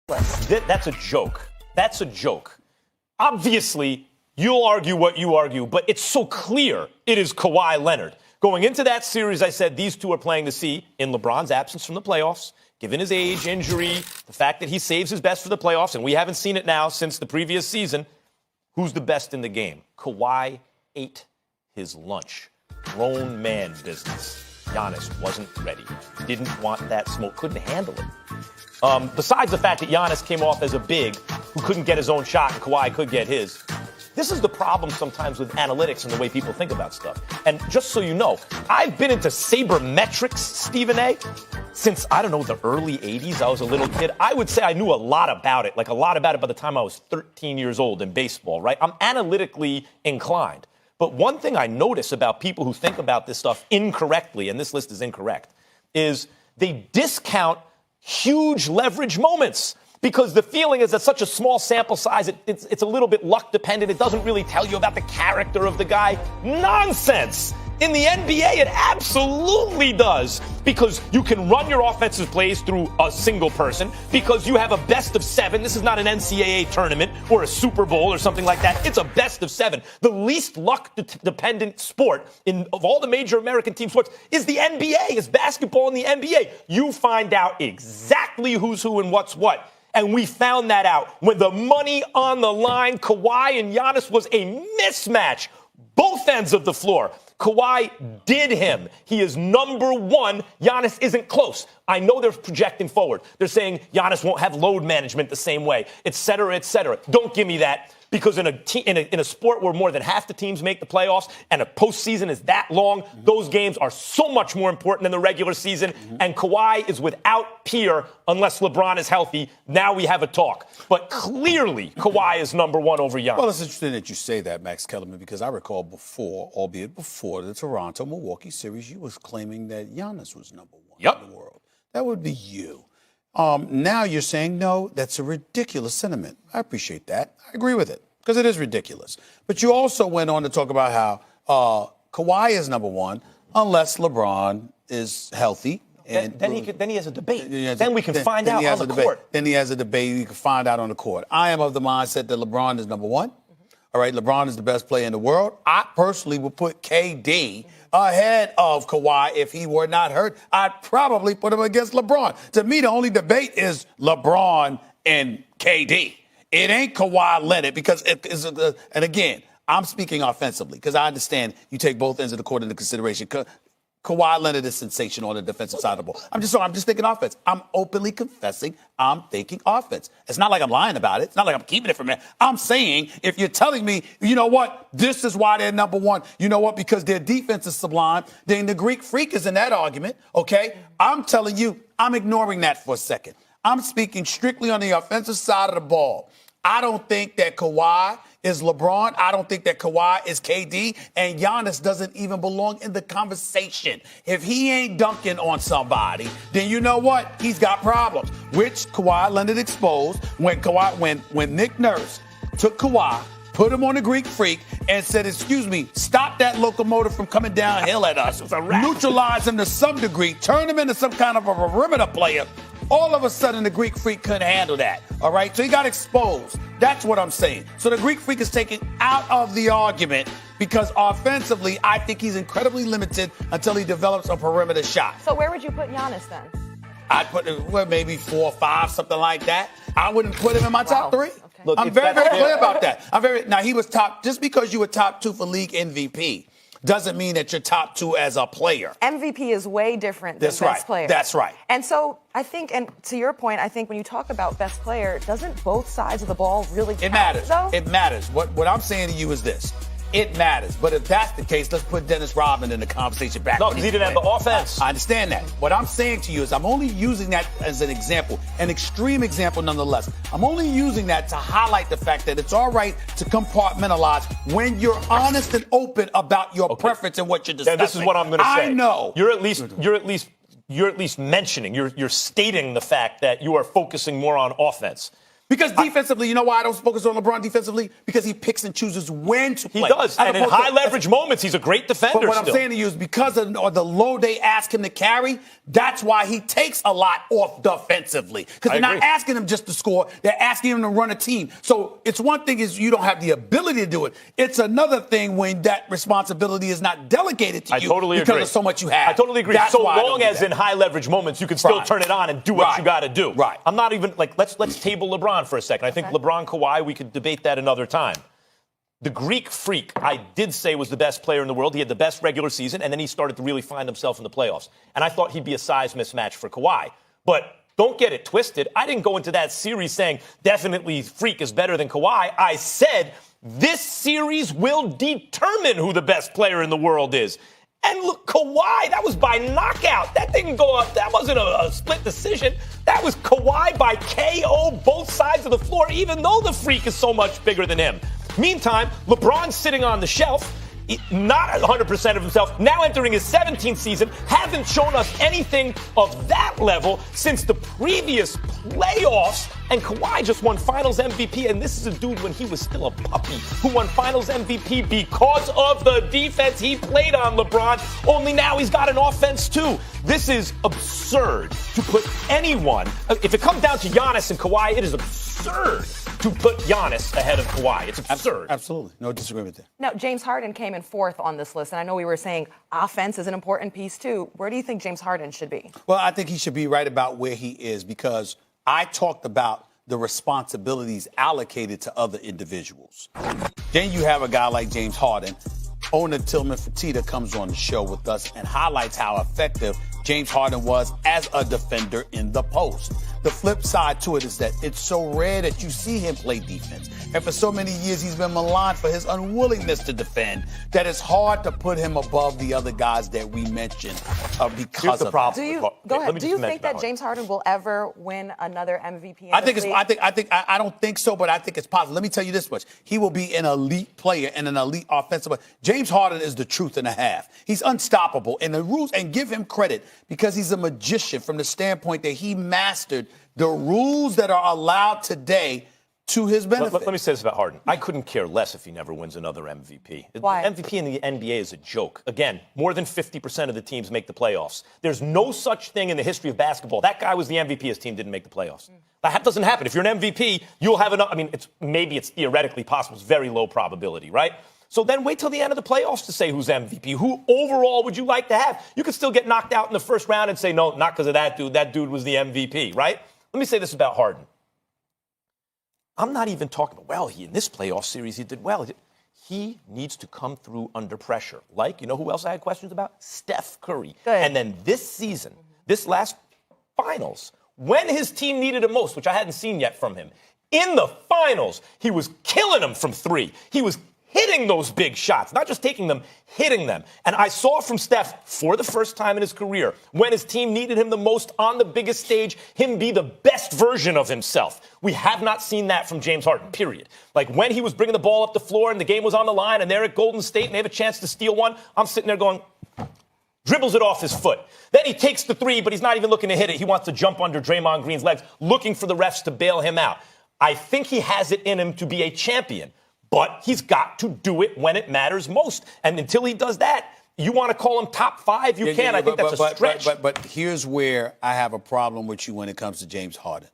That's a joke. That's a joke. Obviously, you'll argue what you argue, but it's so clear it is Kawhi Leonard. Going into that series, I said these two are playing to see, in LeBron's absence from the playoffs, given his age, injury, the fact that he saves his best for the playoffs, and we haven't seen it now since the previous season, who's the best in the game? Kawhi ate his lunch. Grown man business. Giannis wasn't ready. Didn't want that smoke. Couldn't handle it. Besides the fact that Giannis came off as a big who couldn't get his own shot and Kawhi could get his, this is the problem sometimes with analytics and the way people think about stuff. And just so you know, I've been into sabermetrics, Stephen A., since, I don't know, the early 80s. I was a little kid. I would say I knew a lot about it, like a lot about it by the time I was 13 years old in baseball, right? I'm analytically inclined. But one thing I notice about people who think about this stuff incorrectly, and this list is incorrect, is they discount huge leverage moments. Because the feeling is that such a small sample size, it's a little bit luck dependent. It doesn't really tell you about the character of the guy. Nonsense! In the NBA, it absolutely does. Because you can run your offensive plays through a single person. Because you have a best of 7. This is not an NCAA tournament or a Super Bowl or something like that. It's a best of 7. The least luck-dependent sport of all the major American team sports is the NBA, is basketball in the NBA. You find out exactly who's who and what's what. And we found that out when the money on the line, Kawhi and Giannis, was a mismatch. Both ends of the floor. Kawhi did him. He is number one. Giannis isn't close. I know they're projecting forward. They're saying Giannis won't have load management the same way, et cetera, et cetera. Don't give me that. Because in a sport where more than half the teams make the playoffs and a postseason is that long, those games are so much more important than the regular season. And Kawhi is without peer unless LeBron is healthy. Now we have a talk. But clearly, Kawhi is number one over Giannis. Well, it's interesting that you say that, Max Kellerman, because I recall before, albeit before the Toronto-Milwaukee series, you was claiming that Giannis was number one in the world. That would be you. Now you're saying, no, that's a ridiculous sentiment. I appreciate that. I agree with it because it is ridiculous. But you also went on to talk about how Kawhi is number one unless LeBron is healthy. And then he has a debate. Then we can find out on the court. Then he has a debate. You can find out on the court. I am of the mindset that LeBron is number one. All right, LeBron is the best player in the world. I personally would put KD ahead of Kawhi if he were not hurt. I'd probably put him against LeBron. To me, the only debate is LeBron and KD. It ain't Kawhi Leonard because and again, I'm speaking offensively because I understand you take both ends of the court into consideration. Kawhi Leonard is sensational on the defensive side of the ball. I'm just thinking offense. I'm openly confessing I'm thinking offense. It's not like I'm lying about it. It's not like I'm keeping it from there. I'm saying if you're telling me, you know what, this is why they're number one, you know what, because their defense is sublime, then the Greek freak is in that argument, okay? I'm telling you, I'm ignoring that for a second. I'm speaking strictly on the offensive side of the ball. I don't think that Kawhi is LeBron. I don't think that Kawhi is KD. And Giannis doesn't even belong in the conversation. If he ain't dunking on somebody, then you know what? He's got problems, which Kawhi Leonard exposed when Nick Nurse took Kawhi, put him on the Greek freak, and said, excuse me, stop that locomotive from coming downhill at us. Neutralize him to some degree, turn him into some kind of a perimeter player. All of a sudden, the Greek freak couldn't handle that, all right? So he got exposed. That's what I'm saying. So the Greek freak is taken out of the argument because offensively, I think he's incredibly limited until he develops a perimeter shot. So where would you put Giannis then? I'd put him maybe 4 or 5, something like that. I wouldn't put him in my top 3. Okay. Look, I'm very clear about that. Now, he was top, just because you were top 2 for league MVP doesn't mean that you're top 2 as a player. MVP is way different than best player. That's right. And so I think, and to your point, I think when you talk about best player, doesn't both sides of the ball really count? It matters. Though? It matters. What I'm saying to you is this. It matters. But if that's the case, let's put Dennis Rodman in the conversation back. No, because he didn't have the offense. I understand that. What I'm saying to you is I'm only using that as an example, an extreme example nonetheless. I'm only using that to highlight the fact that it's all right to compartmentalize when you're honest and open about your preference and what you're discussing. Now, this is what I'm going to say. I know. You're at least mentioning, you're stating the fact that you are focusing more on offense. Because defensively, you know why I don't focus on LeBron defensively? Because he picks and chooses when to play. He does. And in high leverage moments, he's a great defender. But what I'm saying to you is because of the load they ask him to carry, that's why he takes a lot off defensively. Because they're not asking him just to score. They're asking him to run a team. So it's one thing is you don't have the ability to do it. It's another thing when that responsibility is not delegated to you because of so much you have. I totally agree. That's so long as in high leverage moments, you can still turn it on and do what you got to do. Right. I'm not even like, let's table LeBron for a second. I think LeBron, Kawhi, we could debate that another time. The Greek Freak, I did say was the best player in the world. He had the best regular season, and then he started to really find himself in the playoffs. And I thought he'd be a size mismatch for Kawhi. But don't get it twisted. I didn't go into that series saying definitely Freak is better than Kawhi. I said this series will determine who the best player in the world is. And look, Kawhi, that was by knockout. That didn't go up. That wasn't a split decision. That was Kawhi by KO both sides of the floor, even though the Freak is so much bigger than him. Meantime, LeBron's sitting on the shelf, not 100% of himself, now entering his 17th season, hasn't shown us anything of that level since the previous playoffs. And Kawhi just won Finals MVP, and this is a dude when he was still a puppy who won Finals MVP because of the defense he played on LeBron, only now he's got an offense too. This is absurd to put anyone, if it comes down to Giannis and Kawhi, it is absurd to put Giannis ahead of Kawhi. It's absurd. Absolutely. No disagreement there. Now, James Harden came in fourth on this list, and I know we were saying offense is an important piece too. Where do you think James Harden should be? Well, I think he should be right about where he is because I talked about the responsibilities allocated to other individuals. Then you have a guy like James Harden. Owner Tillman Fertitta comes on the show with us and highlights how effective James Harden was as a defender in the post. The flip side to it is that it's so rare that you see him play defense. And for so many years, he's been maligned for his unwillingness to defend that it's hard to put him above the other guys that we mentioned because of problem. Do you think that James Harden will ever win another MVP in I don't think so, but I think it's possible. Let me tell you this much. He will be an elite player and an elite offensive player. James Harden is the truth and a half. He's unstoppable. And the rules, and give him credit because he's a magician from the standpoint that he mastered the rules that are allowed today to his benefit. Let me say this about Harden. I couldn't care less if he never wins another MVP. Why? MVP in the NBA is a joke. Again, more than 50% of the teams make the playoffs. There's no such thing in the history of basketball. That guy was the MVP. His team didn't make the playoffs. That doesn't happen. If you're an MVP, you'll have enough. I mean, maybe it's theoretically possible. It's very low probability, right? So then wait till the end of the playoffs to say who's MVP. Who overall would you like to have? You could still get knocked out in the first round and say, no, not because of that dude. That dude was the MVP, right? Let me say this about Harden. I'm not even talking about, in this playoff series, he did well. He needs to come through under pressure. Like, you know who else I had questions about? Steph Curry. Good. And then this season, this last finals, when his team needed him most, which I hadn't seen yet from him, in the finals, he was killing them from three. He was hitting those big shots, not just taking them, hitting them. And I saw from Steph, for the first time in his career, when his team needed him the most on the biggest stage, him be the best version of himself. We have not seen that from James Harden, period. Like when he was bringing the ball up the floor and the game was on the line and they're at Golden State and they have a chance to steal one, I'm sitting there going, dribbles it off his foot. Then he takes the three, but he's not even looking to hit it. He wants to jump under Draymond Green's legs, looking for the refs to bail him out. I think he has it in him to be a champion. But he's got to do it when it matters most. And until he does that, you want to call him top five? You can. I think that's a stretch. But here's where I have a problem with you when it comes to James Harden.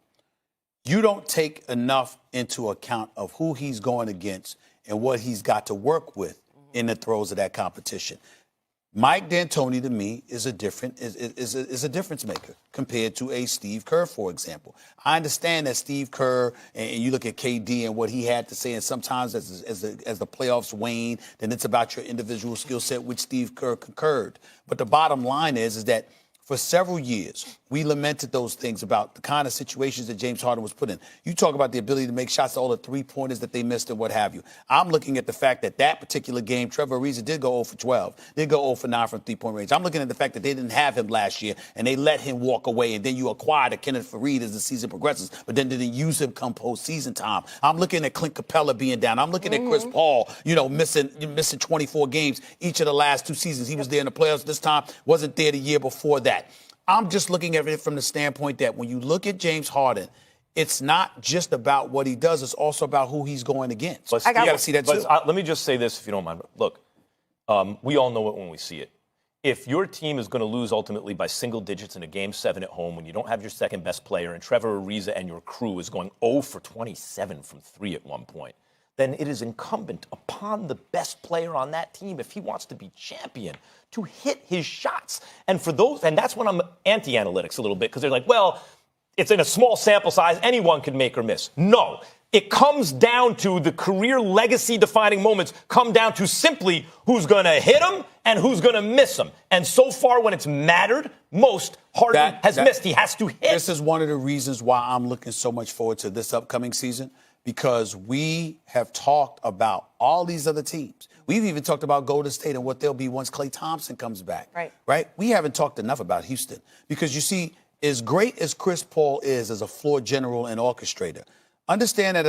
You don't take enough into account of who he's going against and what he's got to work with in the throes of that competition. Mike D'Antoni, to me, is a difference maker compared to a Steve Kerr, for example. I understand that Steve Kerr, and you look at KD and what he had to say, and sometimes as the playoffs wane, then it's about your individual skill set, which Steve Kerr concurred. But the bottom line is that for several years, we lamented those things about the kind of situations that James Harden was put in. You talk about the ability to make shots, all the three-pointers that they missed and what have you. I'm looking at the fact that particular game, Trevor Ariza did go 0 for 12, did go 0 for 9 from three-point range. I'm looking at the fact that they didn't have him last year, and they let him walk away, and then you acquired a Kenneth Faried as the season progresses, but then didn't use him come postseason time. I'm looking at Clint Capella being down. I'm looking at Chris Paul, missing 24 games each of the last two seasons. He was there in the playoffs this time, wasn't there the year before that. I'm just looking at it from the standpoint that when you look at James Harden, it's not just about what he does, it's also about who he's going against. But you got to see that too. Let me just say this, if you don't mind. Look, we all know it when we see it. If your team is going to lose ultimately by single digits in a Game 7 at home when you don't have your second best player and Trevor Ariza and your crew is going 0 for 27 from 3 at one point, then it is incumbent upon the best player on that team, if he wants to be champion, to hit his shots. And for those, and that's when I'm anti-analytics a little bit, because they're like, well, it's in a small sample size, anyone can make or miss. No. It comes down to the career legacy-defining moments come down to simply who's going to hit them and who's going to miss them. And so far, when it's mattered most, Harden has missed. He has to hit. This is one of the reasons why I'm looking so much forward to this upcoming season, because we have talked about all these other teams. We've even talked about Golden State and what they'll be once Klay Thompson comes back. Right? We haven't talked enough about Houston because, you see, as great as Chris Paul is as a floor general and orchestrator, understand that